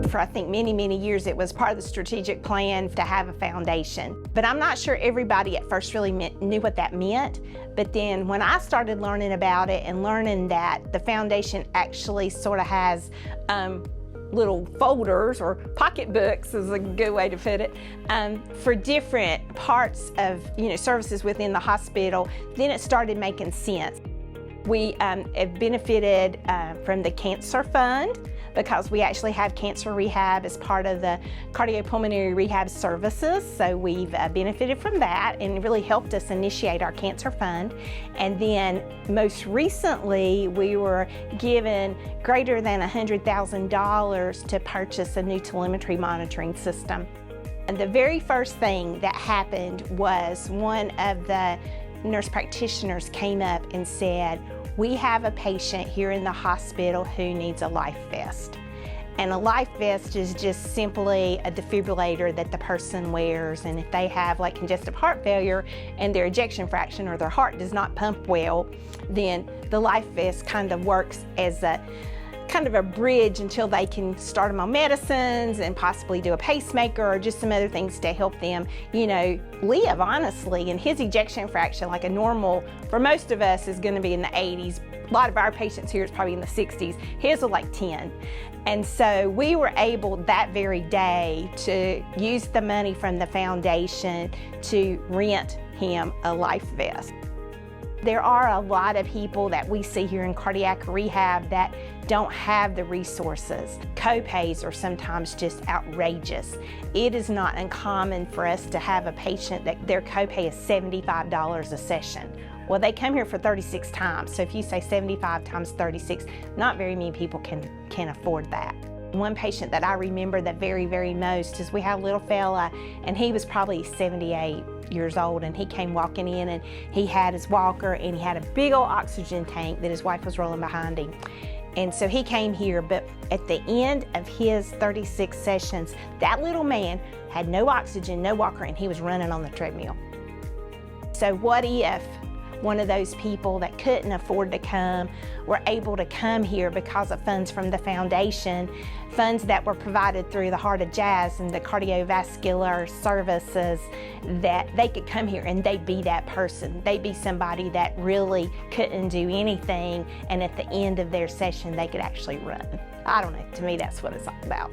for I think many years. It was part of the strategic plan to have a foundation. But I'm not sure everybody at first really knew what that meant. But then when I started learning about it and learning that the foundation actually sort of has little folders or pocketbooks is a good way to put it, for different parts of services within the hospital, then it started making sense. We have benefited from the Cancer Fund because we actually have cancer rehab as part of the cardiopulmonary rehab services. So we've benefited from that, and it really helped us initiate our Cancer Fund. And then most recently, we were given greater than $100,000 to purchase a new telemetry monitoring system. And the very first thing that happened was one of the nurse practitioners came up and said, "We have a patient here in the hospital who needs a life vest." And a life vest is just simply a defibrillator that the person wears, and if they have like congestive heart failure and their ejection fraction or their heart does not pump well, then the life vest kind of works as a kind of a bridge until they can start them on medicines and possibly do a pacemaker or just some other things to help them, live, honestly. And his ejection fraction, like a normal, for most of us, is gonna be in the 80s. A lot of our patients here is probably in the 60s. His was like 10. And so we were able that very day to use the money from the foundation to rent him a life vest. There are a lot of people that we see here in cardiac rehab that don't have the resources. Co-pays are sometimes just outrageous. It is not uncommon for us to have a patient that their co-pay is $75 a session. Well, they come here for 36 times, so if you say 75 times 36, not very many people can afford that. One patient that I remember the very most is we had a little fella, and he was probably 78 years old, and he came walking in, and he had his walker, and he had a big old oxygen tank that his wife was rolling behind him. And so he came here, but at the end of his 36 sessions, that little man had no oxygen, no walker, and he was running on the treadmill. So what if one of those people that couldn't afford to come were able to come here because of funds from the foundation, funds that were provided through the Heart of Jazz and the cardiovascular services, that they could come here and they'd be that person. They'd be somebody that really couldn't do anything, and at the end of their session, they could actually run. I don't know, to me, that's what it's all about.